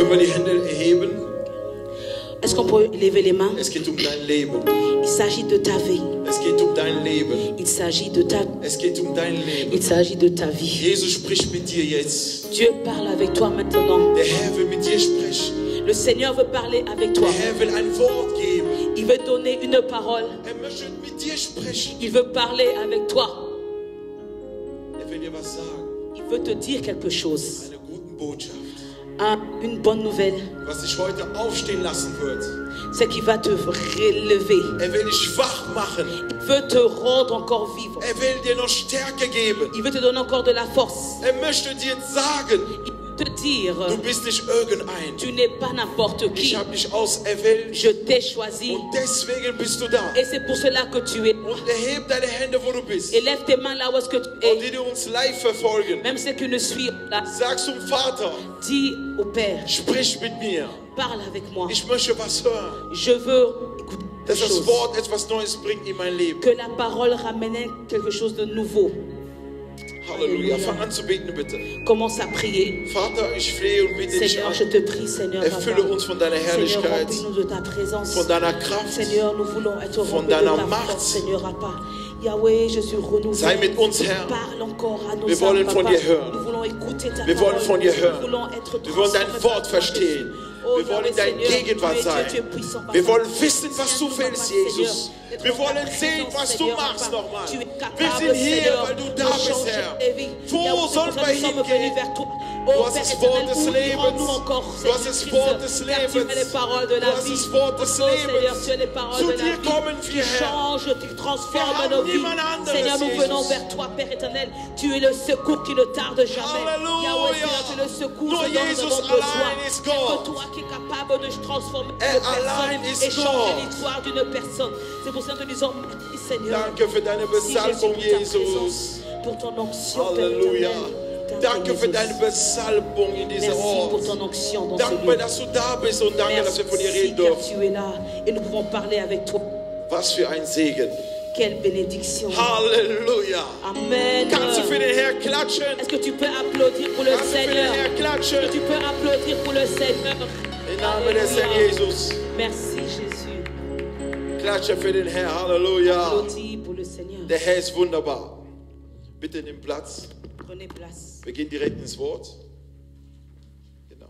Können wir die Hände erheben? Est-ce qu'on peut lever les mains? Es geht dein Leben. Il s'agit de ta vie. Es geht dein Leben. Il s'agit de ta. Es geht dein Leben. Il s'agit de ta vie. Jesus spricht mit dir jetzt. Dieu parle avec toi maintenant. Der Herr will mit dir sprechen. Le Seigneur veut parler avec toi. Der Herr will ein Wort geben. Il veut donner une parole. Möchte mit dir sprechen. Il veut parler avec toi. Will dir was sagen. Il veut te dire quelque chose. Eine gute Botschaft. Une bonne nouvelle. Was dich heute aufstehen lassen wird. C'est qui va te relever. Will dich wach machen. Il veut te rendre encore vivre. Will dir noch Stärke geben. Il veut te donner encore de la force. Möchte dir sagen. Te dire, du bist nicht irgendein. Tu n'es pas n'importe qui. Ich habe dich auserwählt. Je t'ai choisi. Und deswegen bist du da. Et c'est pour cela que tu es. Und erhebe deine Hände, wo du bist. Et lève tes mains là où est-ce que tu es. Und die uns live verfolgen. Même ceux qui ne suivent là. Sag zum Vater. Dis au Père. Sprich mit mir. Parle avec moi. Ich möchte was hören. Je veux écouter. Dass das Wort etwas Neues bringt in mein Leben. Que la parole ramène quelque chose de nouveau. Halleluja. Fang an zu beten, bitte. Commence à prier. Vater, ich flehe und bitte dich Seigneur, an. je te prie, Seigneur, Erfülle uns von deiner Herrlichkeit, Seigneur, remplis-nous de ta présence. von deiner Kraft, Seigneur, nous voulons être von remplis de deiner ta Macht. force, Seigneur, Papa. Yahweh, je suis renouvelé. Sei mit uns, Herr. Parle encore à nos Wir wollen âmes, von Papa. dir hören. Nous voulons écouter ta Wir parole. wollen von dir hören. Nous voulons être Wir wollen dein transformés Wort par ta verstehen. Oh, Wir wollen in Yahweh, deiner Seigneur, Gegenwart tu es Dieu, sein. tu es puissant, Papa. Wir wollen wissen, was du Seigneur, willst, Papa, Jesus. Seigneur, Wir wollen sehen, was du machst nochmal. Wir sind hier, weil du da bist, Herr. Wo sollen wir hingehen? Du hast das Wort des Lebens. Du hast das Wort des Lebens. Du hast das Wort des Lebens. Zu dir kommen wir, Herr. Wir haben niemand anderes, Seigneur, nous venons Jesus. vers toi, Père éternel. Tu es le secours qui ne tarde jamais. Halleluja. Yahweh, tu es le secours Nur dont nous Jesus avons besoin. allein ist C'est Gott. que toi qui es capable de transformer une allein personne ist et changer Gott. l'histoire d'une personne. C'est pour ça que nous disons merci, Seigneur. Danke für deine Merci, Besalbung, Jésus, pour ta Jesus. présence, pour ton onction, Père Halleluja. éternel. Danke für Jesus. deine Besalbung in diesem Merci pour Ort. ton onction dans ce Danke, lieu. dass du da bist und danke, dass wir von dir Merci reden car dürfen. tu es là et nous pouvons parler avec toi. Was für ein Segen. Quelle bénédiction. Halleluja. Amen. Kannst du für den Herrn klatschen? Est-ce que tu peux applaudir pour le Kannst du für den Seigneur? Herrn Est-ce klatschen? que tu peux applaudir pour le Seigneur? Im Namen des Herrn Alléluia. Jesus. Merci Jésus. Klatsche für den Herrn. Halleluja. Applaudis pour le Seigneur. Der Herr ist wunderbar. Bitte nimm Platz. Prenez place. Wir gehen direkt ins Wort. Genau.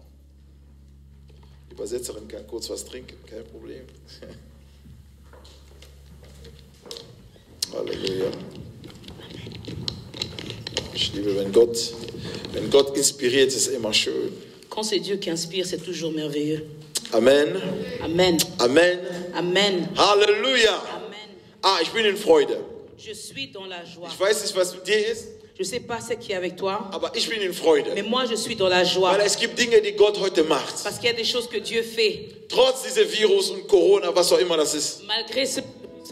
Die Übersetzerin kann kurz was trinken, kein Problem. Halleluja. Ich liebe, wenn Gott inspiriert, ist immer schön. Quand c'est Dieu qui inspire, c'est toujours merveilleux. Amen. Amen. Amen. Amen. Halleluja. Amen. Ich bin in Freude. Je suis dans la joie. Ich weiß nicht, was mit dir ist, Je ne sais pas ce qui est avec toi, aber ich bin in Freude. mais moi je suis dans la joie. Weil es gibt Dinge, die Gott heute macht. Parce qu'il y a des choses que Dieu fait. Trotz dieser Virus und Corona, was auch immer das ist. Malgré ce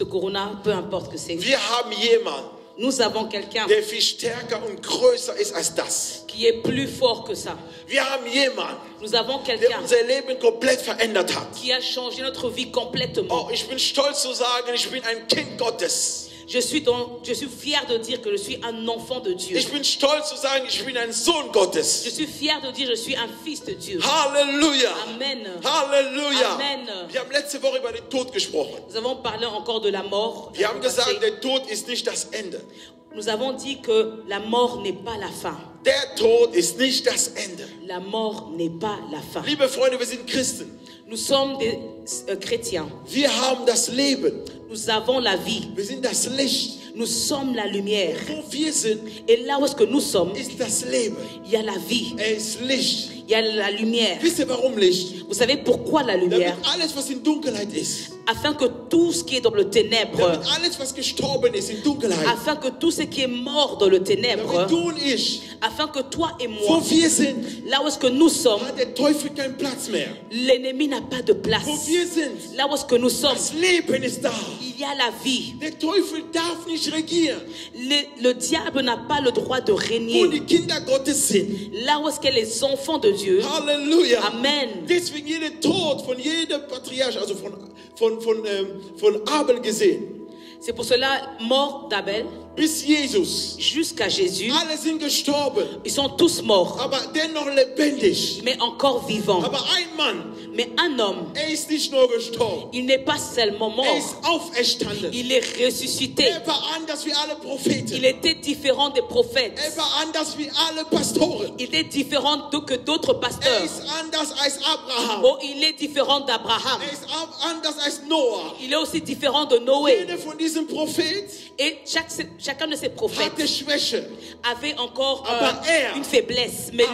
corona, peu importe que c'est. Wir haben jemanden, Nous avons quelqu'un der viel stärker und größer ist als das. qui est plus fort que ça. Wir haben jemanden, Nous avons der quelqu'un unser Leben komplett verändert hat. qui a changé notre vie complètement. Oh, ich bin stolz zu sagen, ich bin ein Kind Gottes. Je suis fier de dire que je suis un enfant de Dieu. Ich bin stolz zu sagen, ich bin ein Sohn Gottes. Je suis fier de dire que je suis un fils de Dieu. Halleluja. Amen. Halleluja. Amen. Wir haben letzte Woche über den Tod gesprochen. Nous avons parlé encore de la mort. Wir haben gesagt, der Tod ist nicht das Ende. Nous avons dit que la mort n'est pas la fin. Der Tod ist nicht das Ende. La mort n'est pas la fin. Liebe Freunde, wir sind Christen. Nous sommes des chrétiens. Wir haben das Leben. Nous avons la vie. Wir sind das Licht. Nous sommes la lumière. Wo wir sind, Et là où est-ce que nous sommes, ist das Leben. il y a la vie. Ist Licht. Il y a la lumière. Wisst ihr, warum Licht? Vous savez pourquoi la Damit lumière? alles, was in Dunkelheit ist, Afin que tout ce qui est dans le ténèbre, damit alles, was gestorben ist in Dunkelheit, afin que tout ce qui est mort dans le ténèbre, damit du und ich, afin que toi et wo moi, wir sind, là où est-ce que nous sommes, hat der Teufel keinen Platz mehr. l'ennemi n'a pas de place. Wo wir sind, Là où est-ce que nous sommes, das Leben ist da. il y a la vie. Der Teufel darf nicht regieren. Le diable n'a pas le droit de Wo régner. die Kinder Gottes sind. Là où est-ce que les enfants de Dieu, Halleluja. Amen. Deswegen jeder Tod von jedem Patriarch, also von Abel gesehen. c'est pour cela, mort d'Abel, bis Jesus. Jusqu'à Jésus, Alle sind gestorben, ils sont tous morts, aber dennoch lebendig. mais encore vivants. Aber ein Mann, Mais un homme, ist nicht nur gestorben, il n'est pas seulement mort, ist auferstanden. il est ressuscité. War anders wie alle Propheten. Il était différent des prophètes. War anders wie alle Pastoren. Il était différent que d'autres pasteurs. Ist anders als Abraham. Oh, il est différent d'Abraham. Ist anders als Noah. Il est aussi différent de Noé. Jeder von diesen Propheten Et chacun de ces prophètes hatte Schwäche. avait encore er, une faiblesse. Mais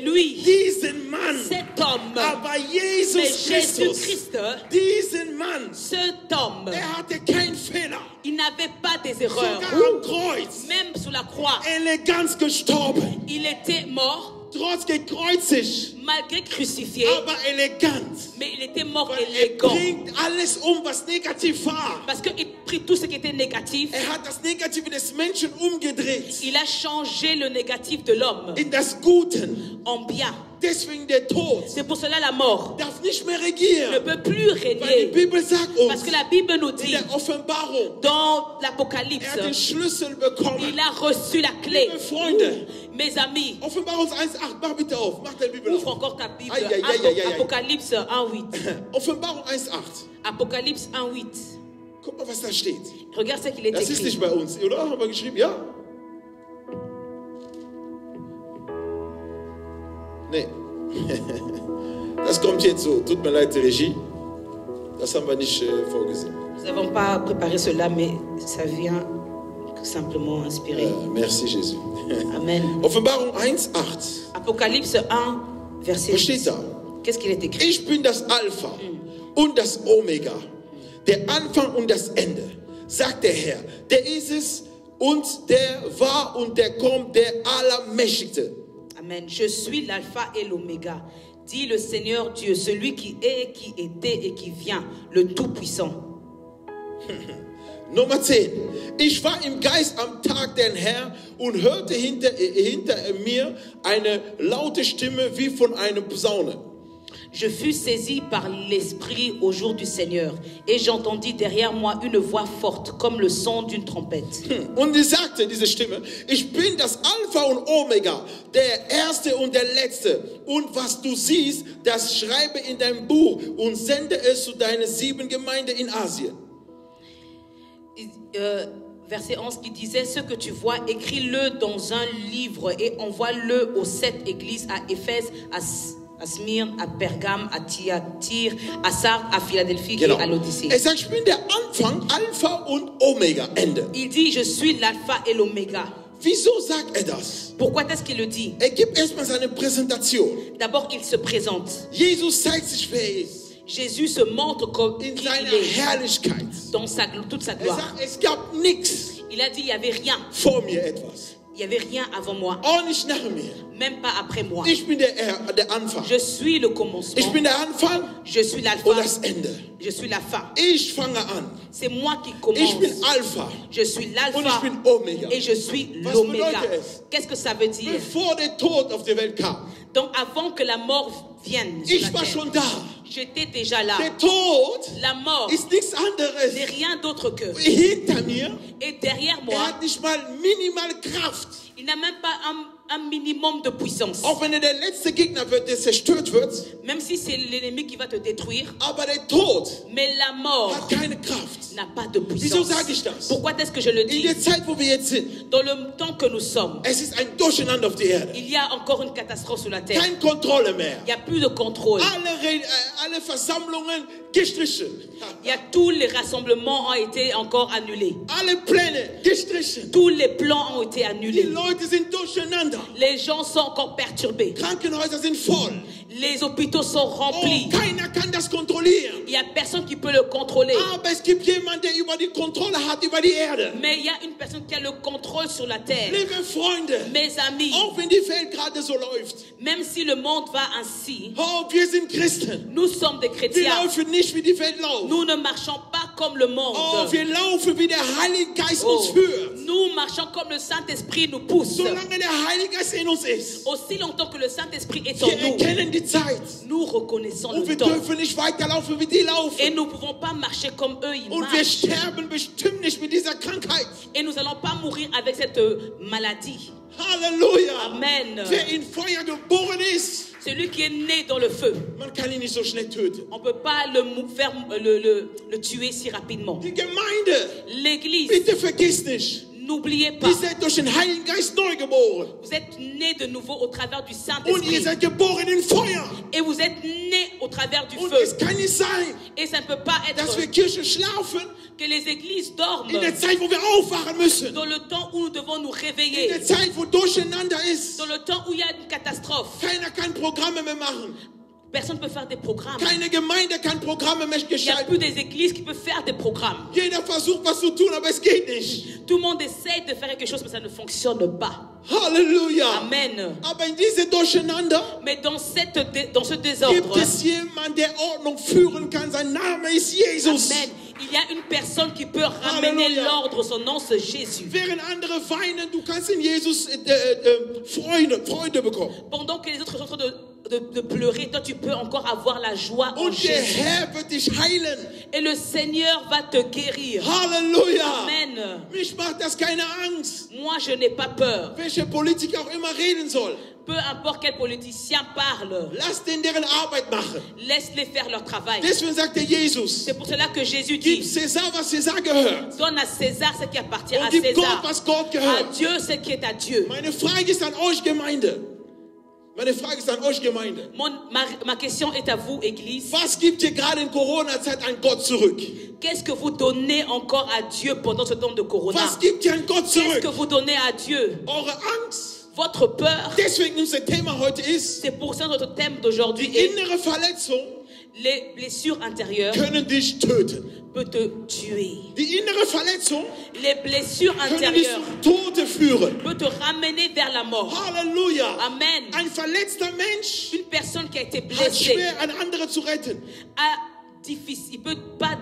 lui, diesen Mann, cet homme, aber Jesus mais Jésus-Christ, diesen Mann, cet homme, hatte keinen Fehler. Il n'avait pas des erreurs. Sogar am Kreuz, même sous la croix, elegant gestorben. Il était mort. Trotz gekreuzigt, malgré crucifié, aber elegant. Mais il était mort élégant. Bringt alles was negativ war. Parce qu'il prit tout ce qui était négatif. Hat das Negative des Menschen umgedreht. Il a changé le négatif de l'homme in das Guten. En bien. Deswegen der Tod. C'est pour cela la mort Darf nicht mehr regieren. Ne peut plus régner. Weil die Bibel sagt uns, parce que la Bible nous dit in der Offenbarung, dans l'Apocalypse, hat den Schlüssel bekommen. Il a reçu la clé. Liebe Freunde, mes amis, Offenbarung 1,8, mach bitte auf, mach deine Bibel ouvre auf. encore ta Bible. Apocalypse 1,8. Offenbarung 1,8. Apocalypse 1,8. Guck mal, was da steht. Regarde ce qu'il est écrit. Das ist nicht bei uns, oder? Haben wir geschrieben, ja? Nee. Das kommt jetzt so. Tut mir leid, die Regie. Das haben wir nicht vorgesehen. Nous n'avons pas préparé cela, mais ça vient simplement inspiré. Merci, Jésus. Amen. Offenbarung 1,8. Apocalypse 1, verset 8. Qu'est-ce qu'il est écrit? Ich bin das Alpha und das Omega, der Anfang und das Ende, sagt der Herr. Der ist es und der war und der kommt, der Allermächtigste. Amen. Je suis l'alpha et l'oméga, dit le Seigneur Dieu, celui qui est, qui était et qui vient, le Tout-Puissant. Nummer 10. Ich war im Geist am Tag den Herrn und hörte hinter mir eine laute Stimme wie von einer Posaune. Je fus saisi par l'Esprit au jour du Seigneur, et j'entendis derrière moi une voix forte, comme le son d'une trompette. Und sie sagte, diese Stimme, ich bin das Alpha und Omega, der Erste und der Letzte. Und was du siehst, das schreibe in dein Buch und sende es zu deinen 7 Gemeinden in Asien. Verset 11 qui disait, ce que tu vois, écris-le dans un livre et envoie-le aux 7 églises, à Éphèse, à Smyrne, à Pergame, à Thyatire, à Sardes, à Philadelphie et à l'Odyssée. Er sagt, ich bin der Anfang, Alpha und Omega, Ende. Il dit, je suis l'alpha et l'oméga. Wieso sagt er das? Pourquoi est-ce qu'il le dit? Er gibt erstmal seine Präsentation. D'abord, il se présente. Jesus zeigt sich, wer er ist. Jésus se montre comme in qui seiner il est, Herrlichkeit. Dans toute sa gloire. Er sagt, es gab nichts. Il a dit, il n'y avait rien. Vor mir etwas. Il n'y avait rien avant moi. Auch nicht nach mir. Même pas après moi. Ich bin der Anfang. Je suis le commencement. Ich bin der Anfang. Je suis l'alpha. Und das Ende. Je suis la fin. Ich fange an. C'est moi qui commence. Ich bin Alpha. Je suis l'alpha. Und ich bin Omega. Et je suis l'oméga. Qu'est-ce que ça veut dire? Bevor der Tod auf die Welt kam. Donc avant que la mort vienne sur ich la war terre, schon da. J'étais déjà là. Der Tod la mort ist nichts anderes. n'est rien d'autre que. Hinter mir. Et derrière moi. Er hat nicht mal minimal Kraft. Il n'a même pas un minimum de puissance. Auch wenn der letzte Gegner wird, der zerstört wird. Même si c'est l'ennemi qui va te détruire. Aber der Tod mais la mort hat keine Kraft. N'a pas de puissance. Wieso sage ich das? Pourquoi est-ce que je le dis? In der Zeit, wo wir jetzt sind. Dans le temps que nous sommes. Es ist ein Durcheinander auf der Erde. Il y a encore une catastrophe sur la terre. Keine Kontrolle mehr. Il n'y a plus de contrôle. Alle Versammlungen gestrichen. Il y a tous les rassemblements ont été encore annulés. Alle Pläne gestrichen. Tous les plans ont été annulés. Die Leute sind durcheinander. Les gens sont encore perturbés. Krankenhäuser sind voll. Les hôpitaux sont remplis. Keiner kann das kontrollieren. Il y a personne qui peut le contrôler. Aber es gibt jemanden, der über die Kontrolle hat über die Erde. Mais il y a une personne qui a le contrôle sur la terre. Liebe Freunde, mes amis, auch wenn die Welt gerade so läuft, même si le monde va ainsi, wir sind Christen. Nous sommes des chrétiens. Wir laufen nicht wie die Welt läuft. Nous ne marchons pas comme le monde. Oh, wir laufen, wie der Heilige Geist uns führt. Nous marchons comme le Saint-Esprit nous pousse. Solange der Heilige Geist in uns ist. Aussi longtemps que le Saint-Esprit est en Wir nous, erkennen die Zeit. nous reconnaissons Und le wir temps. dürfen nicht weiterlaufen, wie die laufen. Et nous ne pouvons pas marcher comme eux, ils Und wir marchent. sterben bestimmt nicht mit dieser Krankheit. Et nous n'allons pas mourir avec cette maladie. Halleluja. Amen. Wer in Feuer geboren ist, Celui qui est né dans le feu, man kann ihn nicht so schnell töten. on ne peut pas le tuer si rapidement. Die Gemeinde, L'église, bitte vergiss nicht, n'oubliez pas, ihr seid durch den Heiligen Geist neu geboren. vous êtes nés de nouveau au travers du Und ihr Saint-Esprit. seid geboren in Feuer. Et vous êtes nés au travers du Und feu. es kann nicht sein, Et ça ne peut pas être dass wir Kirche schlafen que les églises dorment in der Zeit, wo wir aufwachen müssen. dans le temps où nous devons nous In réveiller, der Zeit, wo Durcheinander ist. dans le temps où il y a une catastrophe. Keiner kann Programme mehr machen. Personne ne peut faire des programmes. Keine Gemeinde kann Programme mehr Il n'y a gestalten. plus des églises qui peuvent faire des programmes. Jeder versucht, was zu tun, aber es geht nicht. Tout le monde essaie de faire quelque chose, mais ça ne fonctionne pas. Halleluja. Amen. Aber in diesem Durcheinander Mais dans ce désordre, gibt es jemanden, der Ordnung führen kann. Sein Name ist Jesus. Amen, il y a une personne qui peut ramener Halleluja. l'ordre. Son nom, c'est Jésus. Während andere weinen, du kannst in Jesus Freude bekommen. Pendant que les autres sont en train de pleurer, toi, tu peux encore avoir la joie en Und der Jésus. Herr wird dich heilen. Et le Seigneur va te guérir. Halleluja. Amen. Mich macht das keine Angst. Moi, je n'ai pas peur. Welcher Politiker auch immer reden soll. Peu importe quel politicien parle, Lass den deren Arbeit machen. laisse-les faire leur travail. Deswegen sagte Jesus, C'est pour cela que Jésus gib dit, Cäsar, was Cäsar gehört. donne à César ce qui appartient à Und gib Gott, César. was Gott À gehört. Dieu ce qui est à Dieu. Meine Frage ist an euch, Gemeinde. Meine Frage ist an euch, Gemeinde. Ma question est à vous, Église. Was gibt ihr gerade in Corona-Zeit an Gott zurück? Qu'est-ce que vous donnez encore à Dieu pendant ce temps de Corona? Was gibt ihr an Gott Qu'est-ce zurück? que vous donnez à Dieu? Eure Angst. Votre peur. Deswegen unser Thema heute ist, C'est pour ça que notre thème d'aujourd'hui die est innere Verletzung les blessures intérieures können dich töten. peuvent te tuer. Die innere Verletzung Les blessures können dich intérieures zum Tode führen. peuvent te ramener vers la mort. Halleluja. Amen. Ein verletzter Mensch Une personne qui a été hat blessée schwer, eine andere zu retten. il ne peut pas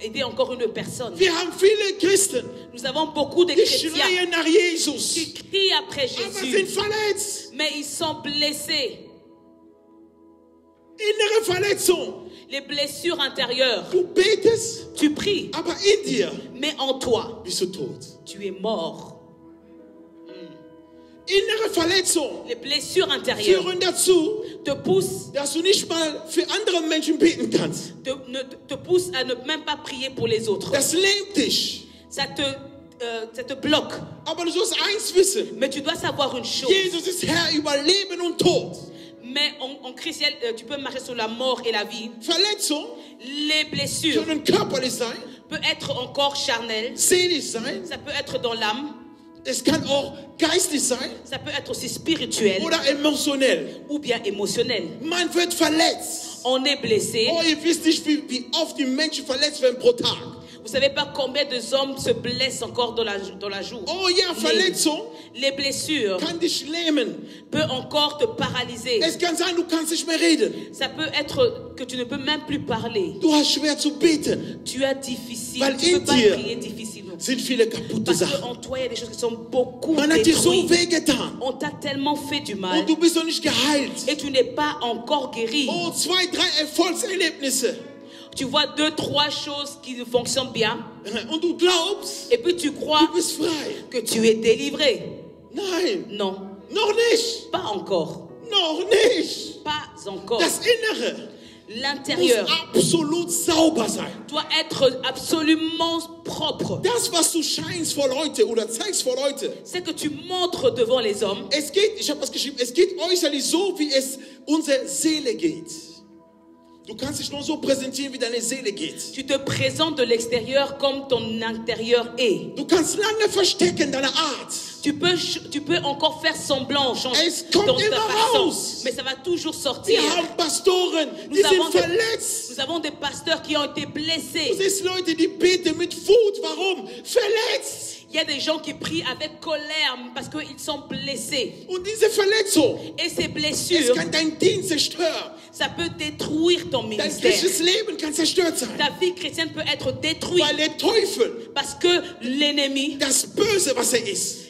aider encore une personne. Wir haben viele Christen, Nous avons beaucoup de die chrétiens schreien nach Jesus, qui crient après aber sind Jésus, verletzt. mais ils sont blessés. Innere Verletzung. Les blessures intérieures, Du betest, tu pries, aber in dir mais en toi, bist du tot. tu es mort. Innere Verletzung Les blessures intérieures führen dazu, te poussent, dass du nicht mal für andere Menschen beten kannst. te poussent à ne même pas prier pour les autres. Das lähmt dich. Ça te bloque. Aber du sollst eins wissen. Mais tu dois savoir une chose. Jesus ist Herr über Leben und Tod. Mais en Christ, tu peux marcher sur la mort et la vie. Verletzung Les blessures können körperlich sein, peuvent être encore charnelles. seelisch sein, Ça peut être dans l'âme. es kann auch geistlich sein Ça peut être aussi spirituel oder emotionell. ou bien émotionnel. Man wird verletzt. On est blessé. Oh, ihr wisst nicht, wie oft die Menschen verletzt werden pro Tag. Vous savez pas combien de hommes se blessent encore dans la jour. Oh ja, Verletzung Les blessures kann dich lähmen. peuvent encore te paralyser. Es kann sein, du kannst nicht mehr reden. Ça peut être que tu ne peux même plus parler. Du hast schwer zu beten. Tu as difficile. Weil Tu ne in peux pas dir prier difficilement. sind viele kaputte Parce Sachen. qu'en toi, il y a des choses qui sont beaucoup Man hat dir so détruites. wehgetan. On t'a tellement fait du mal Und du bist noch nicht geheilt. et tu n'es pas encore guéri. Oh, 2, 3 Erfolgserlebnisse. Tu vois 2, 3 choses qui fonctionnent bien Und du glaubst, et puis tu crois du bist frei. que tu es délivré. Nein, Non, noch nicht. pas encore. Noch nicht. Pas encore. Das Innere muss L'intérieur absolut sauber sein. doit être absolument propre. Das, was du scheinst vor Leute oder zeigst vor Leute, C'est que tu montres devant les hommes. es geht, ich habe was geschrieben, es geht äußerlich so, wie es unserer Seele geht. Du kannst dich nur so präsentieren, wie deine Seele geht. Tu te présentes de l'extérieur comme ton intérieur est. Du kannst lange verstecken deine Art. Tu peux encore faire semblant, changer Es kommt dans ta immer façon, raus. mais ça va toujours sortir. Wir haben Pastoren, die Nous sind avons, verletzt. nous avons des pasteurs qui ont été Du blessés. siehst Leute, die beten mit Wut. Warum? Verletzt. Il y a des gens qui prient avec colère parce qu'ils sont blessés. Und diese Verletzung, Et ces es blessures, kann deinen Dienst zerstören. Ça peut détruire ton Dein ministère. christliches Leben kann zerstört sein. Ta vie chrétienne peut être détruite Weil der Teufel, parce que l'ennemi, das Böse, was ist,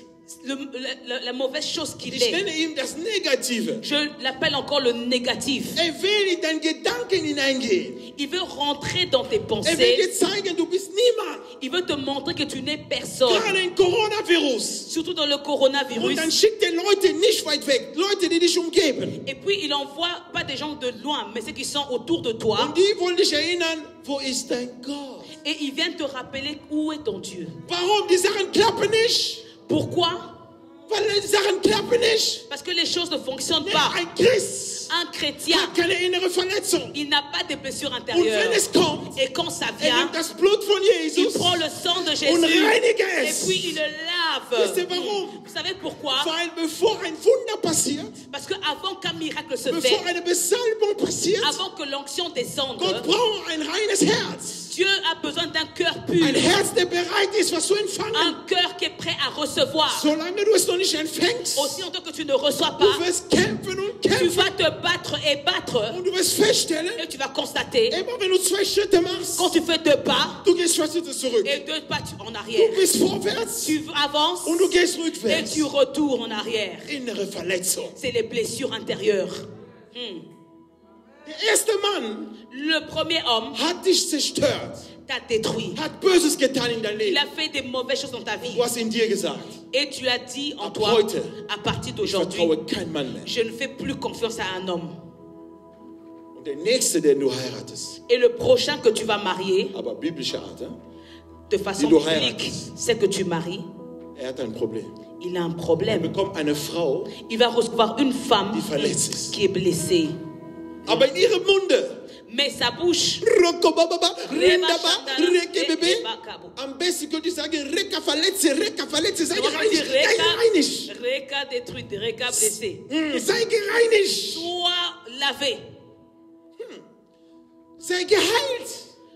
la mauvaise chose qu'il ich est, nenne ihm das Negative, je l'appelle encore le négatif. will in deinen Gedanken hineingehen. Il veut rentrer dans tes Will pensées. dir zeigen, du bist niemand. Il veut te montrer que tu n'es personne. Gerade im Coronavirus. Surtout dans le Und coronavirus. dann schickt er Leute nicht weit weg, Leute, die dich umgeben. Et puis il envoie pas des gens de loin, mais ceux qui sont autour de toi. Und die wollen dich erinnern, wo ist dein Gott? Et ils viennent te rappeler où est ton Dieu. Warum? Die Sachen klappen nicht. Pourquoi? Weil die Sachen klappen nicht. Parce que les choses ne fonctionnent pas. Ein Christ Un chrétien, hat keine innere Verletzung. il n'a pas de blessure Und intérieure. wenn es kommt, Et quand ça er vient, nimmt das Blut von il Jesus prend le sang de und Jésus reinigt et es. puis il le Wisst ihr lave. warum? Vous savez pourquoi? Weil bevor ein Wunder passiert, Parce qu'avant qu'un miracle se bevor fait, eine Besalbung passiert, avant que l'onction descende, Gott braucht ein reines Herz. Dieu a besoin d'un cœur pur. Ein Herz, der bereit ist, was zu empfangen. Un cœur qui est prêt à recevoir. Solange du es noch nicht empfängst, Aussi longtemps que tu ne reçois du pas, wirst kämpfen und tu kämpfen. vas te battre et battre. Und du wirst feststellen, Et tu vas constater, immer wenn du 2 Schritte machst, quand tu fais 2 pas du gehst 2 Schritte zurück. et 2 pas en Du arrière, bist vorwärts tu avances und du gehst et rückwärts. tu retournes en arrière. Innere Verletzung. C'est les blessures intérieures. Der erste Mann Le premier homme hat dich zerstört, t'a détruit. hat Böses getan in dein Il Leben. a fait des mauvaises choses dans ta vie. Du hast in dir gesagt, Et tu as dit en Ab toi, heute, à partir ich d'aujourd'hui, vertraue kein Mann mehr. je ne fais plus confiance à un homme. Und der nächste, den du heiratest, Et le prochain que tu vas marier, aber biblische Art, de façon du biblique, heiratest. c'est que tu maries, hat ein Problem. il a un Er problème. bekommt eine Frau, Il va recevoir une femme die verletzt ist. qui est blessée. Aber in ihrem Munde, Mais sa bouche, Rokobababa, Rindaba, Rekebebe, am besten könnte ich sagen, Reka verletze, sei gereinigt, sei gereinigt. Reka détruite, Reka blessée. Sei gereinigt, Sois lavé, sei geheilt.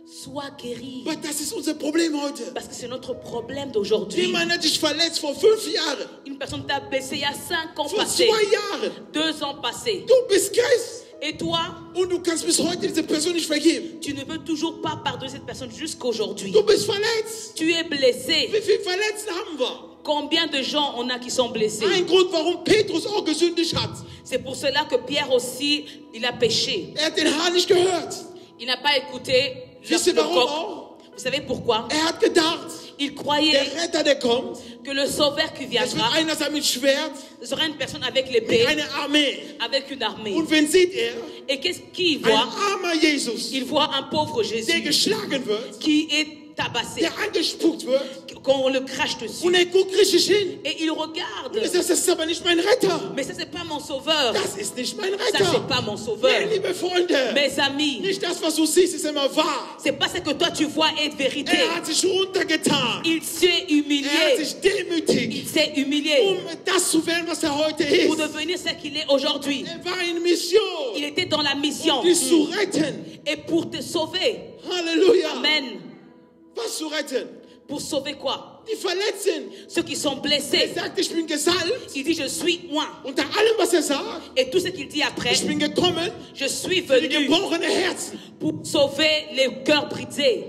sois guéri. Aber das ist unser Problem heute. Parce que c'est notre problème d'aujourd'hui. Jemand hat dich verletzt vor 5 Jahren, Une personne t'a blessé il y a 5 ans vor passés, 2 Jahren. 2 ans passés. Du bist Christ Et toi, und du kannst bis heute diese Person nicht vergeben. tu ne peux toujours pas pardonner cette personne jusqu'aujourd'hui. Du bist verletzt. Tu es blessé. Wie viele Verletzte haben wir? Combien de gens on a qui sont blessés? Ein Grund, warum Petrus auch gesündigt hat. C'est pour cela que Pierre aussi, il a péché. Er hat den Herrn nicht gehört. Il n'a pas écouté Wisst ihr le warum coq. auch? Vous savez pourquoi? Er hat gedacht, Il croyait der Retter, der kommt, que le sauveur qui es wird viendra einer sein mit Schwert, sera une personne avec mit l'épée, einer Armee. avec une armée. Und wen sieht er? Et qu'est-ce qu'il Ein voit? armer Jesus, Il voit un pauvre der Jésus geschlagen wird, qui est tabassé, der angespuckt wird. qu'on le crache dessus. Und er guckt richtig hin. Et il regarde. Und er sagt, das ist aber nicht mein Retter. Mais ça, c'est pas mon sauveur. Das ist nicht mein Ça, c'est Retter. pas mon sauveur. Nein, liebe Freunde, Mes amis, nicht das, was du siehst, ist immer wahr. c'est pas ce que toi tu vois être vérité. Er hat sich runtergetan. Il s'est Er hat humilié. sich demütigt, Il s'est humilié das zu werden, was er heute pour ist. devenir ce qu'il est aujourd'hui. Er war in Mission, Il était dans la mission. dich zu retten. Et pour te sauver. Halleluja. Amen. Was zu retten? Pour sauver quoi? Die verletzt sind. Ceux qui sont Er blessés. sagt, ich bin gesalbt. Il dit, je suis moi. Unter allem, was er sagt, Et tout ce qu'il dit après, ich bin gekommen, je suis für die venu gebrochenen Herzen. pour sauver les cœurs brisés.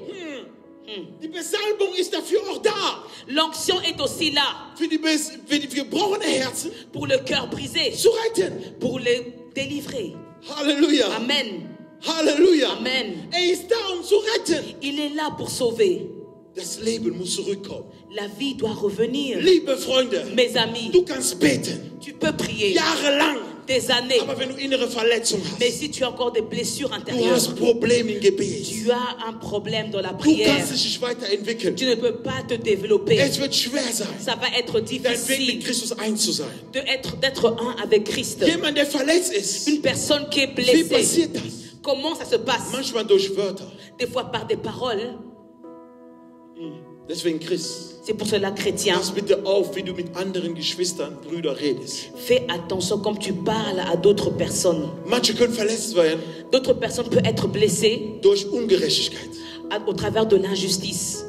Die Besalbung ist dafür auch da. L'onction est aussi là Für die gebrochenen Herzen pour le cœur brisé, zu retten. pour les délivrer. Halleluja. Amen. Halleluja. Amen. Er ist da, um zu retten. Il est là pour sauver. Das Leben muss zurückkommen. La vie doit revenir. Liebe Freunde, Mes amis, du kannst beten, tu peux prier jahrelang, des années, aber wenn du innere Verletzung mais hast, si tu as encore des blessures du intérieures, hast Probleme im Gebet, tu as un problème dans la du prière, kannst dich nicht weiterentwickeln. tu ne peux pas te développer. Es wird schwer sein, Ça va être dein Weg mit difficile Christus eins zu sein. d'être un avec Christ. Jemand, der verletzt ist, Une personne qui est wie blessée, passiert das? comment ça se passe? Manchmal durch Wörter. Des fois par des paroles. Deswegen Christ, C'est pour cela, chrétien, pass bitte auf, wie du mit anderen Geschwistern, Brüdern redest. fais attention comme tu parles à d'autres personnes. Manche können verletzt werden D'autres personnes peuvent être blessées durch Ungerechtigkeit. au travers de l'injustice.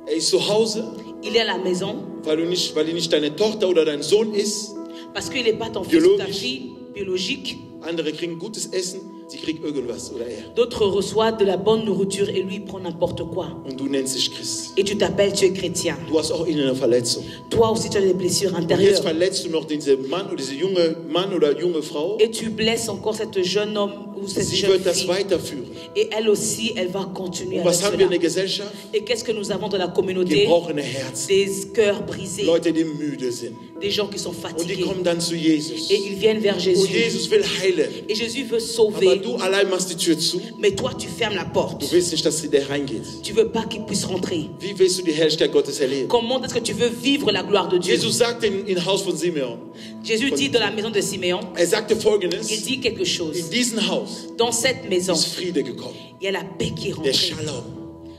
Er ist zu Hause, Il est à la maison weil er nicht deine Tochter oder dein Sohn ist. parce qu'il n'est pas ton fils ou ta Biologisch. fille biologique. Andere kriegen gutes Essen, sie kriegen irgendwas oder er. D'autres reçoivent de la bonne nourriture et lui prend n'importe quoi. Und du nennst dich Christ. Et tu t'appelles, tu es chrétien. Du hast auch innere Verletzung. Toi aussi, tu as des blessures Und jetzt intérieures. verletzt du noch diesen Mann oder diese junge Mann oder junge Frau. Et tu blesses encore cette jeune homme ou cette Sie jeune wird das fille. weiterführen. Et elle aussi, elle va continuer Und avec was haben wir in cela. der Gesellschaft? Et qu'est-ce que nous avons dans la communauté? Gebrochene Herzen. Des cœurs brisés, Leute, die müde sind. des gens qui sont Und die fatigués. kommen dann zu Jesus. Et ils viennent vers Und Jésus. Jesus will heilen. Et Jésus veut Aber sauver. du allein machst die Tür zu. Mais toi, tu fermes la porte. Du willst nicht, dass der reingeht. Tu veux pas qu'il puisse rentrer. Wie willst du die Herrlichkeit Gottes erleben? Comment est-ce que tu veux vivre la gloire de Dieu? Jesus sagt im Haus von Simeon, Jésus dit dans la maison de Siméon, sagte il Folgendes: dit quelque chose. In diesem Haus Dans cette maison, ist Friede gekommen. il y a la paix qui est Der rentrée. Shalom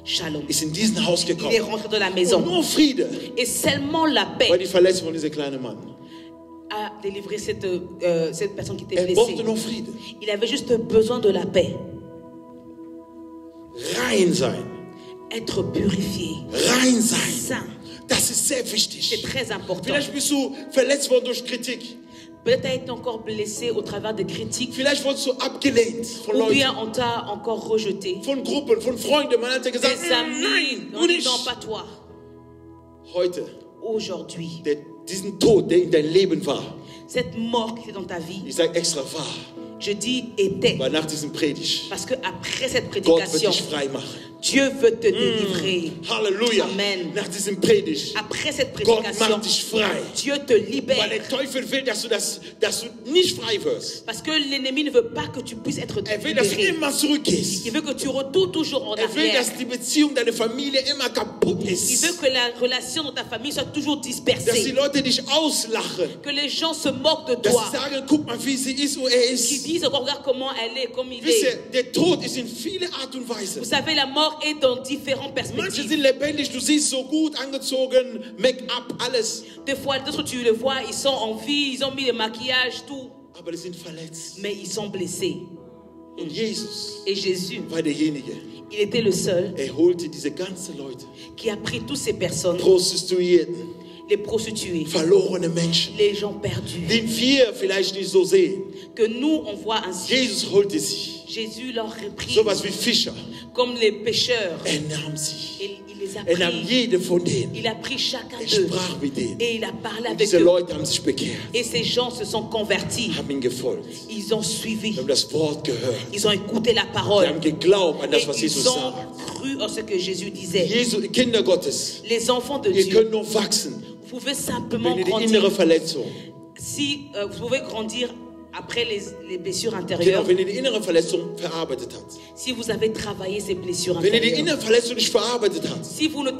Shalom. ist in diesem Haus Il est gekommen. rentré dans la Und maison. nur Friede, Et seulement la weil paix die Verletzung von diesem kleinen Mann. a délivré cette personne qui était Er brauchte blessée. nur Friede. Il avait juste besoin de la paix. Rein sein. Être purifié. Rein sein. Saint. Das ist sehr C'est wichtig. très important. Vielleicht bist du verletzt worden durch Kritik. Peut-être tu as été encore blessé au travers de critiques. Vielleicht wurdest du abgelehnt von Ou Leuten, bien on t'a encore rejeté. von Gruppen, von Freunden. Man hat dir gesagt, Des amis. nein, On du dit nicht. non, pas toi. Heute, Aujourd'hui, diesen Tod, der in dein Leben war, cette mort qui est dans ta vie, ich sage extra war, je dis était. weil nach diesem Predigt Parce que après cette Gott wird prédication, dich frei machen. Dieu veut te délivrer. Halleluja. Amen. Nach diesem Predigt, Après cette Gott prédication, macht dich frei. Dieu te libère. Weil der Teufel will, dass du nicht frei wirst. Parce que l'ennemi ne veut pas que tu puisses être Er will, dass du libéré. immer zurückgehst. Il veut que tu retournes toujours en Er will, arrière. dass die Beziehung deiner Familie immer kaputt Il ist. veut que la relation dans ta famille soit toujours Dass die dispersée. Leute dich auslachen. Que les gens se moquent de Dass toi. sie sagen, guck mal, wie sie ist, wo er Qui ist. disent, regarde comment elle est, comme il Wisst est. ihr, der Tod ist in viele Art und Weise. Vous savez, la mort est dans différentes Manche perspectives. sind lebendig, du siehst so gut angezogen, Make-up, alles. Des fois, d'autres, tu les vois, ils sont en vie, ils ont mis le maquillage, tout. Aber die sind verletzt. Mais ils sont blessés. Und Jesus Et Jésus, war derjenige, il était le seul er holte diese ganzen Leute, qui a pris toutes ces personnes, Prostituierten, les prostituées, verlorene Menschen, les gens perdus, den wir vielleicht nicht so sehen. que nous, on voit ainsi. Jesus holte sie, Jésus leur reprit sowas wie Fischer. comme les pêcheurs. Er nahm sie. Et il les a Er nahm pris. jede von denen. Il a pris chacun Er d'eux. sprach mit denen. Et il a parlé Und avec diese eux. Leute haben sich bekehrt, Et ces gens se sont convertis. haben ihn gefolgt. Ils ont suivi. Sie haben das Wort gehört. Ils ont écouté la Sie parole. haben geglaubt an das, Et was Jesus ils ont sagt. cru en ce que Jésus disait. Kinder Gottes, Les enfants de ihr Dieu, könnt nur wachsen, vous pouvez simplement wenn ihr die innere grandir. Verletzung, Si vous pouvez grandir après les blessures genau, intérieures, wenn ihr die innere Verletzung verarbeitet habt. si vous avez travaillé ces blessures Wenn ihr die intérieures, innere Verletzung nicht verarbeitet habt, si vous ne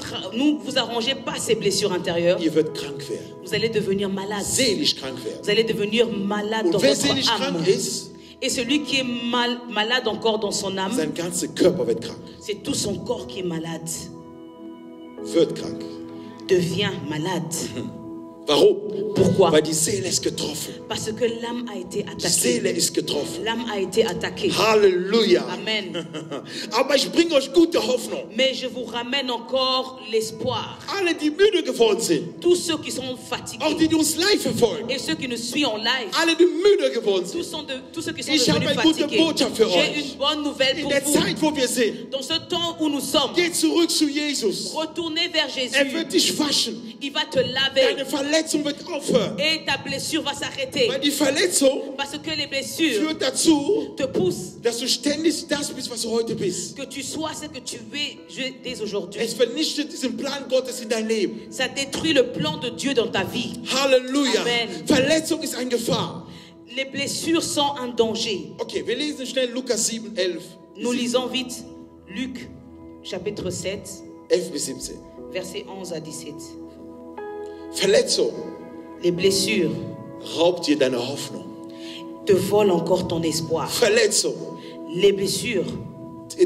vous arrangez pas ces blessures intérieures, ihr werdet krank werden, vous allez devenir malade. seelisch krank werden. Vous allez devenir malade dans Und wer votre seelisch âme. krank ist, Et celui qui est malade encore dans son âme, sein ganzer Körper wird krank, c'est tout son corps qui est malade, wird krank. devient malade. Warum? Pourquoi? Weil die Seele ist getroffen. Parce que l'âme a été Die attaquée. Seele ist getroffen. L'âme a été attaquée. Halleluja. Amen. Aber ich bringe euch gute Hoffnung. Mais je vous ramène encore l'espoir. Alle, die müde geworden sind, Tous ceux qui sont auch fatigués die, die uns live verfolgen, et ceux qui nous suivent en live, alle, die müde geworden tous, sind, tous ceux qui sont Ich habe devenus eine gute fatigués, Botschaft für j'ai euch. une bonne nouvelle in pour der vous. Zeit, wo wir sind, Dans ce temps où nous sommes, geh zurück zu Jesus. retournez vers Er Jésus. wird dich waschen. Il va te laver Deine Verletzung wird aufhören. et ta blessure va s'arrêter. Weil die Verletzung Parce que les blessures führt dazu, te poussent dass du ständig das bist, was du heute bist. que tu sois ce que tu es dès aujourd'hui. Es vernichtet diesen Plan Gottes in dein Leben. Ça détruit le plan de Dieu dans ta vie. Halleluja. Amen. Verletzung ist eine Gefahr. Les blessures sont un danger. Okay, wir lesen schnell Lukas 7, 11. Nous lisons vite Luc chapitre 7, 11 bis 17. versets 11 à 17. Verletzung Les blessures raubt dir deine Hoffnung. te volent encore ton espoir. Verletzung Les blessures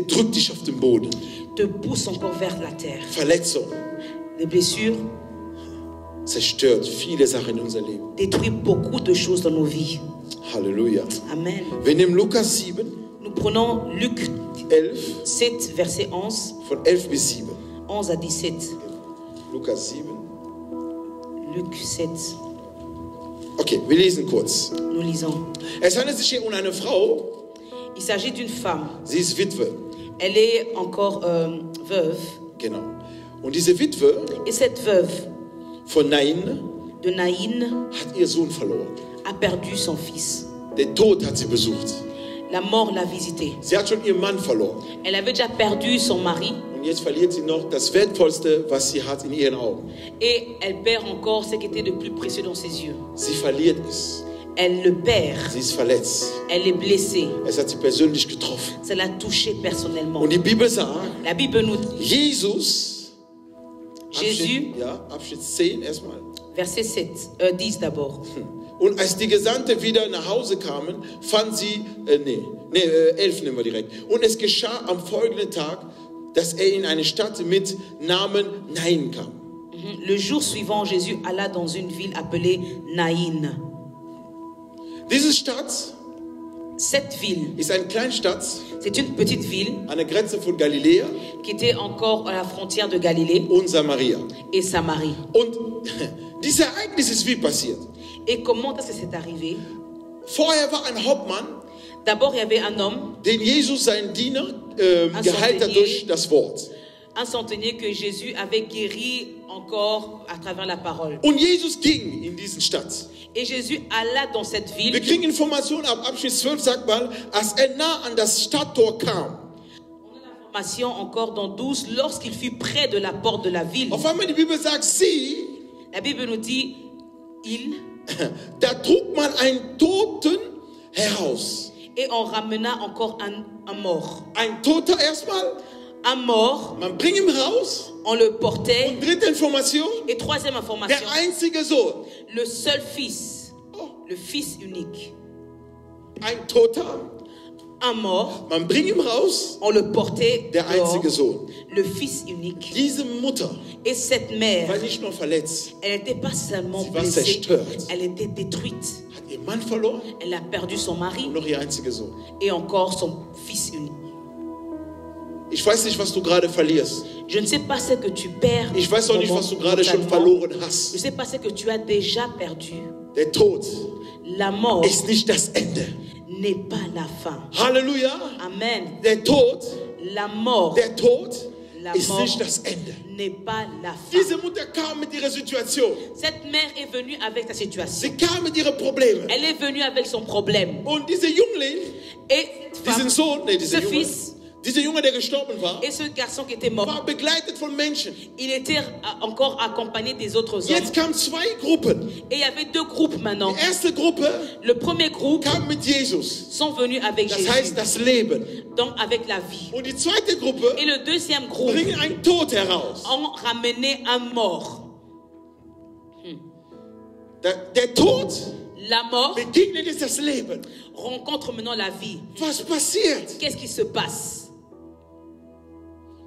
drückt dich auf den Boden. te poussent encore vers la terre. Verletzung Les blessures zerstört viele Sachen in unser Leben. détruisent beaucoup de choses dans nos vies. Halleluja. Amen. Wir nehmen Lukas 7, Nous prenons Luc 11, 7, verset 11, von 11 bis 7. 11 à 17. Lukas 7. Luc 7. Okay. Okay, wir lesen kurz. Nous lisons. Es handelt sich hier um eine Frau. Il s'agit d'une femme. Sie ist Witwe. Elle est encore veuve. Genau. Und diese Witwe Et cette veuve von Nain de Naïn hat ihr Sohn verloren. a perdu son fils. Der Tod hat sie besucht. La mort l'a visité. Sie hat schon ihren Mann verloren. Elle avait déjà perdu son mari Und jetzt verliert sie noch das Wertvollste, was sie hat in ihren Augen. et elle perd encore ce qui était de plus précieux dans ses yeux. Sie verliert es. Elle le perd. Sie ist verletzt. Elle est blessée. Es hat sie persönlich getroffen. Ça l'a touchée personnellement. Und die Bibel sagt, La Bible nous dit, Jesus, Jésus, Abschnitt 10 erstmal. verset 10 d'abord. Und als die Gesandte wieder nach Hause kamen, fand sie, 11 nehmen wir direkt. Und es geschah am folgenden Tag, dass er in eine Stadt mit Namen Nain kam. Le jour suivant, Jésus alla dans une ville appelée Naïn. Diese Stadt Cette ville, ist eine Kleinstadt c'est une petite ville an der Grenze von Galiläa qui était encore à la frontière de Galilée und Samaria. et Samarie. Und dieses Ereignis ist wie passiert. Et comment est-ce que c'est arrivé? Vorher war ein Hauptmann, D'abord, il y avait un homme, den Jesus seinen Diener geheilt hat durch das Wort. un centenier que Jésus avait guéri encore à travers la parole. Und Jesus ging in diese Stadt. Et Jésus alla dans cette Wir ville. kriegen Informationen ab Abschnitt 12, sagt mal, als er nah an das Stadttor kam. Information encore dans 12, lorsqu'il fut près de la porte de la ville. Auf einmal die Bibel sagt, sie, La Bible nous dit, il, da trug man einen Toten heraus. et on ramena encore un mort. Ein Toter erstmal, Un mort, man bringt ihn raus. on le portait. Und dritte Information, Et troisième information, der einzige Sohn. le seul fils, Oh, le fils unique. ein Toter, Un mort, man bringt ihn raus, on le portait der dehors, einzige Sohn. le fils unique. Diese Mutter Et cette mère, war nicht nur verletzt, elle n'était pas seulement Sie war blessée, zerstört. elle était détruite. hat ihren Mann verloren Elle a perdu son mari und noch ihr einziger Sohn. et encore son fils unique. Ich weiß nicht, was du gerade verlierst. Je ne sais pas ce que tu perds. Ich weiß auch nicht, was du gerade schon verloren Je ne hast. sais pas ce que tu as déjà perdu. Der Tod La mort ist nicht das Ende. n'est pas la fin. Halleluja. Amen. Der Tod, La mort der Tod La ist mort nicht das Ende. n'est pas la fin. Diese Mutter kam mit ihrer Situation. Cette mère est venue avec sa situation. Sie kam mit ihren Problemen. Elle est venue avec son problème. Und dieser Jüngling, Et diesen Sohn, dieser ce Junge, fils dieser Junge, der gestorben war, et ce garçon qui était mort, war begleitet von Menschen. il était encore accompagné des autres hommes. Jetzt kamen zwei Gruppen. Et il y avait deux groupes maintenant. Die erste Gruppe Le premier groupe kam mit Jesus. sont venus avec Das Jésus, heißt das Leben. donc avec la vie. Und die zweite Gruppe Et le deuxième groupe bringen einen Tod heraus. ont ramené un mort. Der Tod La mort begegnet ist das Leben. rencontre maintenant la vie. Was passiert? Qu'est-ce qui se passe?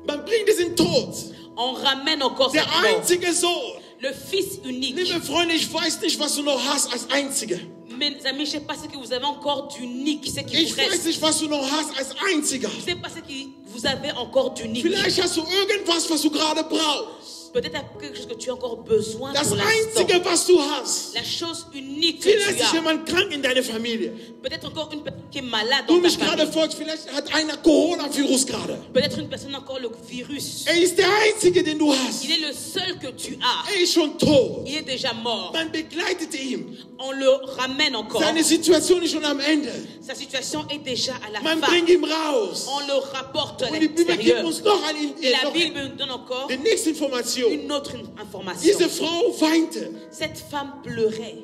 Man bringt diesen Tod. On ramène encore Der cette mort. einzige Sohn. Le fils unique. Liebe Freunde, ich weiß nicht, was du noch hast als Einziger. Mes amis, je ne sais pas ce que vous avez encore d'unique, ce qui Ich vous weiß reste. nicht, was du noch hast als Einziger. Je ne sais pas ce que vous avez encore d'unique. Vielleicht hast du irgendwas, was du gerade brauchst. Peut-être quelque chose que tu as encore besoin Das pour l'instant. Einzige, was du hast. La chose unique que Vielleicht tu ist as. jemand krank in deiner Familie. Peut-être encore une personne qui est malade Du dans ta mich gerade famille. folgst, vielleicht hat einer Coronavirus gerade. Peut-être une personne encore le virus. Er ist der Einzige, den du hast. Il est le seul que tu as. Er ist schon tot. Il est déjà mort. Man begleitet ihn. On le ramène encore. Seine Situation ist schon am Ende. Sa situation est déjà à la Man fin. bringt ihn raus. On le rapporte à Und die Bibel gibt l'extérieur. uns noch Et la noch Bible nous donne encore die nächste Information. une autre information. Diese Frau weinte. Cette femme pleurait.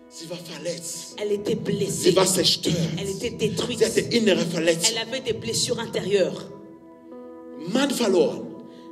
Sie war verletzt. Elle était blessée. Sie war zerstört. Elle était détruite. Sie hatte innere Verletzungen. Elle avait des blessures intérieures. Mann verloren.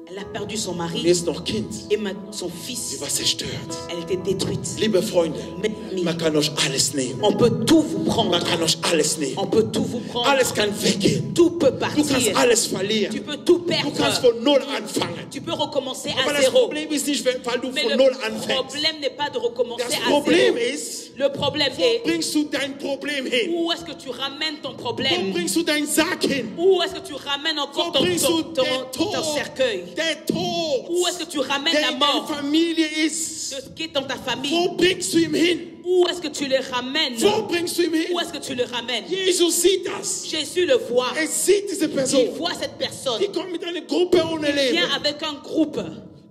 Elle a perdu son Und mari jetzt noch Kind. et maintenant son Sie fils. war zerstört. Elle était détruite. Liebe Freunde, Mes amis, man kann euch alles nehmen. on peut tout vous Man prendre. kann euch alles nehmen. On peut tout vous prendre. Alles kann weggehen. Tout peut Du kannst partir. alles Tu verlieren. peux tout Du kannst perdre. von Null anfangen. Tu peux recommencer Aber à das zéro. Problem ist nicht, weil du Mais von le Null anfängst. problème n'est pas de recommencer Das à Problem zéro. ist, Le problème Wo est, bringst du dein Problem hin? où est-ce que tu ramènes ton Wo problème? bringst du deinen Sack hin? Où est-ce que tu ramènes encore Wo ton bringst du den cercueil? Tod? Der Tod, Où est-ce que tu ramènes der la in deiner mort Familie de ist. ce qui est dans ta famille? Wo bringst du ihn hin? Où est-ce que tu le ramènes? Wo bringst du ihn Où hin? est-ce que tu le ramènes? Jesus sieht das. Jésus le voit. Er sieht diese Il Person. voit cette personne. Die kommt mit einer Gruppe ohne Il vient Leben. avec un groupe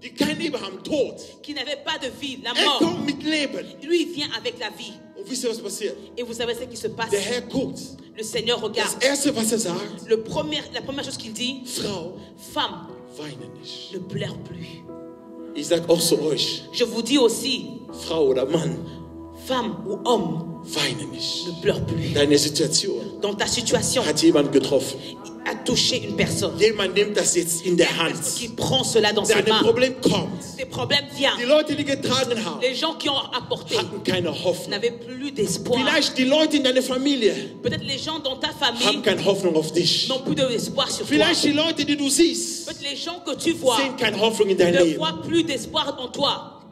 Die kein Leben haben, Tod. qui n'avait pas de vie, la Er mort. kommt mit Leben. Lui, il vient avec la vie. Und wisst ihr, was passiert? Et vous savez ce qui se passe? Der Herr guckt. Le Seigneur Das regarde. Erste, was er sagt, La première chose qu'il dit, Frau, femme, weine nicht. ne pleure plus. Ich sag auch zu euch, Je vous dis aussi, Frau oder Mann, femme ou homme, weine nicht. ne pleure plus. Deine Situation Dans ta situation, hat jemand getroffen. a touché une personne. Jemand nimmt das jetzt in der Hand. Qui prend cela dans ses Dein mains. Problem kommt. Des problèmes Die viennent. Leute, die getragen haben, Les gens qui ont apporté hatten keine Hoffnung. n'avaient plus d'espoir. Vielleicht die Leute in deiner Familie Peut-être les gens dans ta haben famille keine Hoffnung auf dich. n'ont plus d'espoir sur toi. Vielleicht die Leute, die du siehst, Peut-être les gens que tu vois sehen keine Hoffnung in dein ne Leben. voient plus d'espoir en toi.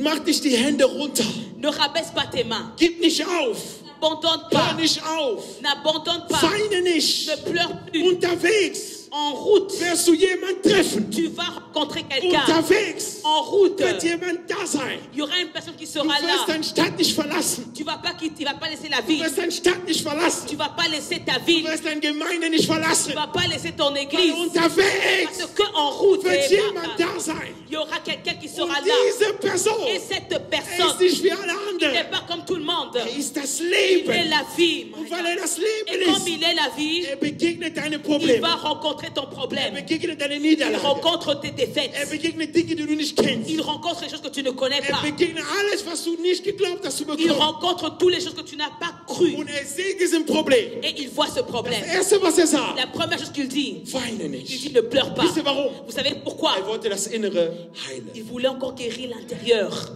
Mach dich die Hände runter. Ne rabaisse pas tes mains. Gib nicht auf. N'abandonne Hör pas. nicht auf. N'abandonne pas. Weine nicht. Ne pleure plus. Unterwegs En route, wirst du jemanden treffen. tu vas rencontrer quelqu'un. Unterwegs En route, wird jemand da sein. il y aura une personne qui Du sera wirst là. deine Stadt nicht verlassen. Tu vas pas quitter, tu vas pas laisser la Du ville. wirst deine Stadt nicht verlassen. Tu vas pas laisser ta Du ville. wirst deine Gemeinde nicht Tu verlassen. vas pas laisser ton Weil église. unterwegs Parce que en route, wird jemand da sein. il y aura quelqu'un qui Und sera là. diese Person Et cette ist personne nicht wie alle n'est anderen. pas comme tout le monde. Er ist das Il est Leben. la vie. Und weil er das Et Leben comme ist, il est la vie, er begegnet deine il Probleme. va rencontrer ton Er problème. begegnet deine Il Niederlage. rencontre tes défaites. Er begegnet Dinge, die du nicht kennst. Il rencontre les choses que tu ne connais Er pas. begegnet alles, was du nicht geglaubt hast zu Il bekommen. rencontre toutes les choses que tu n'as pas cru. Und er sieht diesen Problem. Et il voit ce problème. Das Erste, was er sagt, La première chose qu'il dit, weine il nicht. dit ne pleure pas. Wisst ihr warum? Vous savez pourquoi? Er wollte das Innere heilen. Il voulait encore guérir l'intérieur.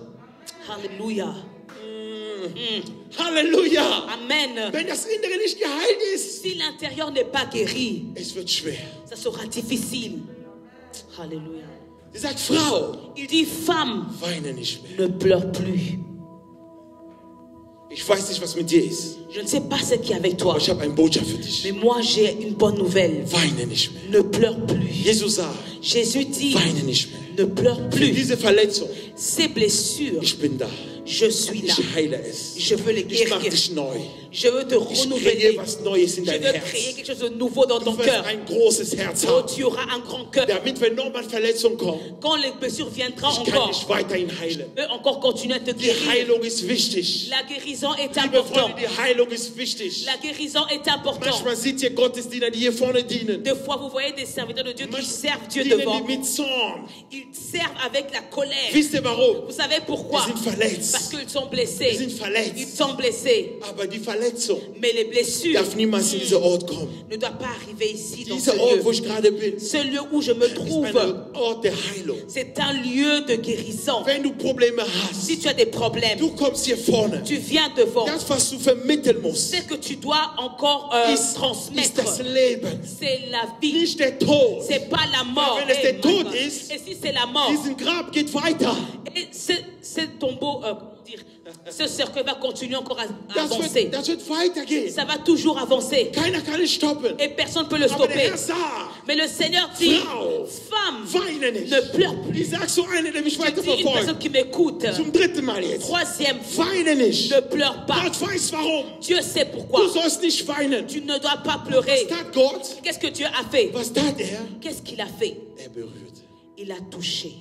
Alléluia. Halleluja. Amen. Wenn das Innere nicht geheilt ist, Si l'intérieur n'est pas guéri, es wird schwer. ça sera difficile. Alléluia. Er sagt, Frau, Il dit, femme, weine nicht mehr. ne pleure plus. Ich weiß nicht, was mit dir ist, Je ne sais pas ce qu'il y a avec toi, aber ich habe eine Botschaft für dich. mais moi j'ai une bonne nouvelle. Weine nicht mehr. Ne pleure plus. Jesus sagt, Jésus dit, weine nicht mehr. ne pleure Für plus. diese Verletzung, Ces blessures, ich bin da. je suis là. Ich heile es. Je veux les Ich mache guérir. dich neu. Je veux te Ich renouveler. kreiere was Neues in Je dein veux créer Herz. quelque chose de nouveau dans ton Du wirst cœur. ein großes Herz Oh, haben. tu auras un grand cœur. Damit, wenn nochmal Verletzung kommt, Quand les blessures viendront ich kann encore, dich weiterhin heilen. je peux encore continuer à te Die guérir. Heilung ist wichtig. La guérison est Liebe importante. Freunde, die Heilung ist wichtig. La guérison est importante. Manchmal seht ihr Gottesdiener, die hier vorne dienen. Des fois, vous voyez des serviteurs de Dieu qui servent Dieu Dienen devant. die mit Zorn. Ils servent avec la colère. Wisst ihr warum? Vous savez pourquoi? Die sind verletzt. Parce qu'ils sont Die blessés. sind Ils verletzt. sont blessés. Aber die Verletzung Mais les blessures darf niemals in diesen Ort kommen. ne doivent pas arriver ici, dans ce Dieser Ort, wo lieu. ich gerade bin, ist Ce lieu où je me trouve, ein Ort der Heilung. c'est un lieu de guérison. Wenn du Probleme hast, Si tu as des problèmes, du kommst hier vorne. tu viens devant. Das, was du vermitteln musst, Ce que tu dois encore ist transmettre, das Leben, c'est la vie. nicht der Tod. C'est pas la mort. Wenn es der my Tod God. ist, Et si c'est la mort, Diesen Grab geht weiter. et ce tombeau, ce cercueil va continuer encore à avancer. Das wird weitergehen. Ça va toujours avancer. Keiner kann es stoppen. Et personne ne peut le Aber der stopper. Herr sagt, Mais le Seigneur dit, Frau, femme, weine nicht. ne pleure plus. Ich sag so eine, der mich weiter Dis une personne verfolgt. qui m'écoute. Zum dritten Mal jetzt. Troisième fois, Weine nicht. ne pleure pas. Gott weiß warum. Dieu sait pourquoi. Du sollst nicht weinen. Tu ne dois pas pleurer. Was tat Gott? Qu'est-ce que Dieu a fait? Was tat er? Qu'est-ce qu'il a fait? Er berührte. Il a touché.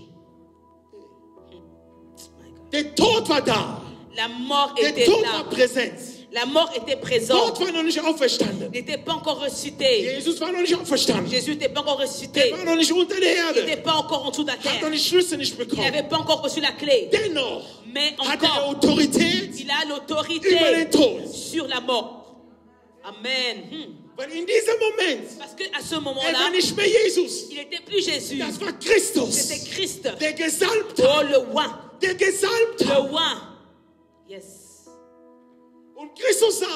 Der Tod war da. La mort Der était Tod là. war präsent. La mort était présente. Gott war noch nicht auferstanden. Il n'était pas encore ressuscité. Jesus war noch nicht auferstanden. Jésus n'était pas encore Er ressuscité. war noch nicht unter der Il Erde. n'était pas encore en dessous de la Hat noch terre. die Schlüssel nicht Il bekommen. n'avait pas encore reçu la clé. Dennoch Mais hat er encore, Autorität il a über l'autorité den Tod. sur la mort. Amen. Weil in diesem Moment, Parce qu'à ce er moment-là, war nicht mehr Jesus. il n'était plus Jésus. Das war Christus. C'était Christ. Der Gesalbte. Oh, le roi. Der Gesalbte. Le roi. Yes. Und Christus sagt,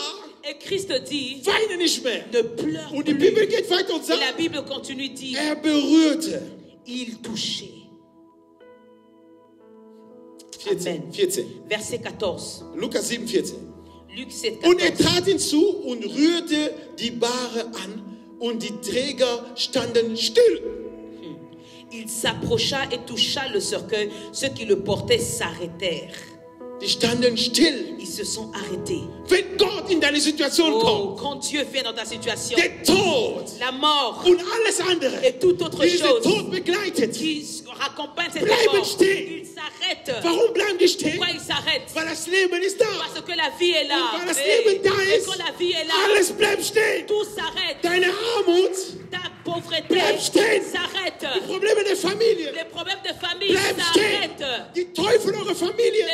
Et Christ dit, weine nicht mehr. ne pleure Und die plus. Bibel geht weiter und Et la sagt, Bible continue, dit, er berührte. il touchait. Amen. 14. Verset 14. Lukas 7, 14. Luc 7, Und 14. trat hinzu und rührte die Bahre an, und die Träger standen still. Il s'approcha et toucha le cercueil. Ceux qui le portaient s'arrêtèrent. Die standen still. Ils se sont arrêtés. Wenn Gott in deine Situation kommt, Quand Dieu vient dans ta situation, der Tod la mort und alles andere, et toute autre die diesen chose Tod begleitet, qui raccompagne cette bleiben mort, stehen. ils s'arrêtent. Warum bleiben die stehen? Pourquoi ils s'arrêtent? Weil das Leben ist da. Parce que la vie est là. Und weil das Hey, Leben da et ist, quand la vie est là, alles bleibt stehen. tout s'arrête. Deine Armut, Ta pauvreté Bleib stehen. s'arrête. die Probleme der Familie, Les problèmes de famille bleiben stehen. s'arrêtent. Die Teufel eurer Familie,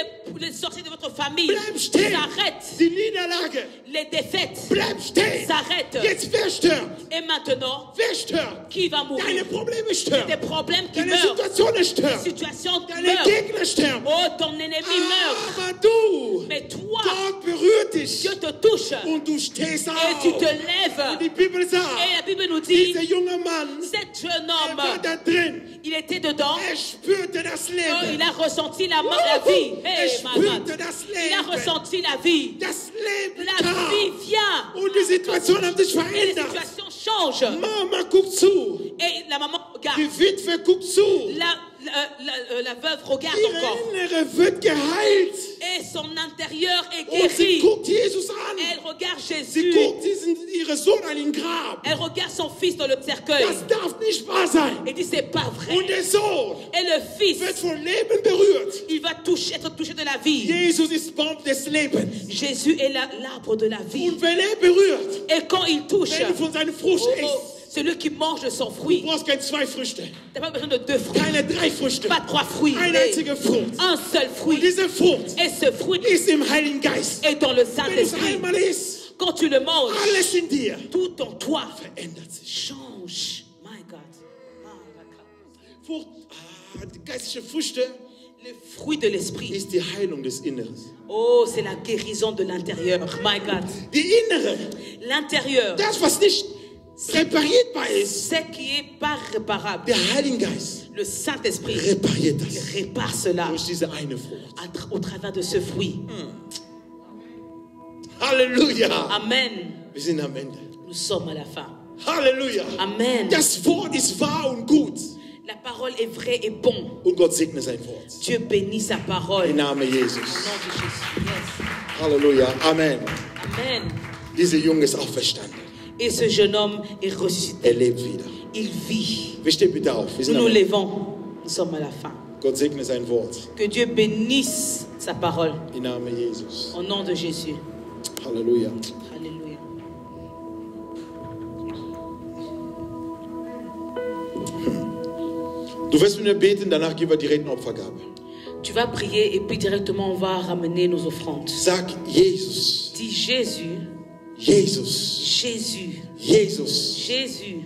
Les sorciers de votre famille bleiben stehen. s'arrêtent. Die Niederlage, Les défaites bleibt stehen. s'arrêtent. Jetzt wer stirbt? Et maintenant, Wer stirbt? qui va mourir? Deine Probleme Des sterben. problèmes qui Deine meurent. Situationen sterben. Situation qui Deine meurt. Gegner sterben. Oh, ton ennemi meurt. Aber du, Mais toi, Gott berührt dich Dieu te touche. und du stehst Et auf. tu te lèves. Und die Bibel Et sagt, la Bible nous dit, dieser junge Mann, cet jeune er war homme, da drin. il était dedans. Er spürte das Oh, Leben. il a ressenti la vie. Er Hey, my God. spürte das Il a Leben. ressenti la vie. Das Leben La kam. vie vient. Und die Situation hat sich Et les verändert. situations changent. Mama guckt zu. Et la maman regarde. Die Witwe guckt zu. La veuve regarde Ihre encore. Innere wird geheilt. Et son intérieur est Und sie guéri. guckt Jesus an. Elle regarde Sie Jésus. guckt ihren Sohn an den Grab. Elle regarde son fils dans le cercueil. Das darf nicht wahr sein. Et dit c'est pas vrai. Und der Sohn Et le fils, wird von Leben berührt. il va être touché de la vie. Jesus ist Baum des Lebens. Jésus est l'arbre de la vie. Und wenn er berührt, Et quand il touche, wenn du von seinem Frucht oh, isst, celui qui mange de son du fruit, brauchst keine 2 Früchte, tu n'as pas besoin de 2 fruits, keine 3 Früchte, pas 3 fruits, eine mais einzige Frucht. un seul Und fruit. diese Frucht Et ce fruit ist im Heiligen Geist. est dans le Wenn es Saint-Esprit. einmal ist, Quand tu le manges, alles in dir tout en toi verändert sich. change. My God. Frucht, die geistliche Früchte Le fruit de l'esprit. ist die Heilung des Inneren. Oh, c'est la guérison de l'intérieur. My God. Die innere, L'intérieur, das was nicht reparierbar ist, ce qui est pas réparable. der Heilige Geist Le Saint-Esprit, repariert il das répare cela durch diese eine Frucht. au travers de ce fruit. Halleluja. Amen. Wir sind am Ende. Nous sommes à la fin. Halleluja. Amen. Das Wort ist wahr und gut. La parole est vraie et bon. Und Gott segne sein Wort. Dieu bénit sa parole. Im Namen Jesus. Au nom de Jésus. Yes. Halleluja. Amen. Amen. Dieser Junge ist auferstanden. Et ce jeune homme est ressuscité. Er lebt wieder. Il vit. Wir stehen bitte auf. Wir Nous sind am nous Ende. lèvons. Nous sommes à la fin. Gott segne sein Wort. Que Dieu bénisse sa parole. Im Namen Jesus. Au nom de Jésus. Halleluja. Alléluia. Du wirst mit mir beten, danach geben wir direkt eine Opfergabe. Tu vas prier et puis directement on va ramener nos offrandes. Sag Jesus, Dis Jésus, Jesus, Jésus, Jesus, Jésus,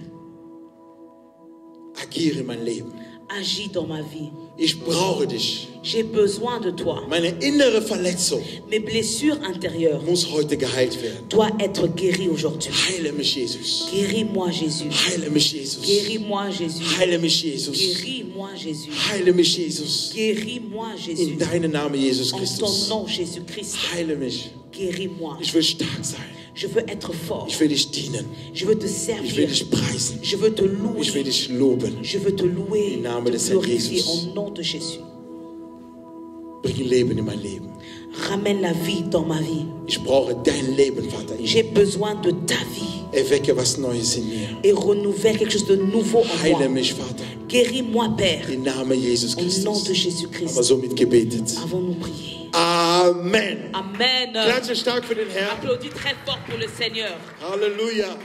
agiere in mein Leben. agis dans ma vie. Ich brauche dich. J'ai besoin de toi. Meine innere Verletzung Mes blessures intérieures muss heute geheilt werden. doivent être guéries aujourd'hui. Heile mich, Jesus. Guéris-moi Jésus. Heile mich, Jesus. Guéris-moi Jésus. Heile mich, Jesus. Guéris-moi Jésus. Heile mich, Jesus. Guéris-moi Jésus. In deinem Namen, Jesus En ton Christus. nom Jésus-Christ. Heile mich. Guéris-moi. Ich will stark sein. Je veux être fort. Ich will dich dienen. Je veux te Ich will servir. dich preisen. Je veux te Ich will louer. dich loben. Je veux te louer, Im Namen te des Herrn glorifier Jesus. au nom de Jésus. Bring Leben in mein Leben. Ramène la vie dans ma vie. Ich brauche dein Leben, Vater. J'ai besoin de ta vie Erwecke was Neues in mir. et renouvelle quelque chose de nouveau en Heile moi. mich, Vater. Guéris-moi, Père, Im Namen Jesus au nom Christus. de Jésus-Christ. Aber somit gebetet. Avons-nous prié? Amen. Amen. Klatsche stark für den Herrn. Applaudis très fort pour le Seigneur. Halleluja.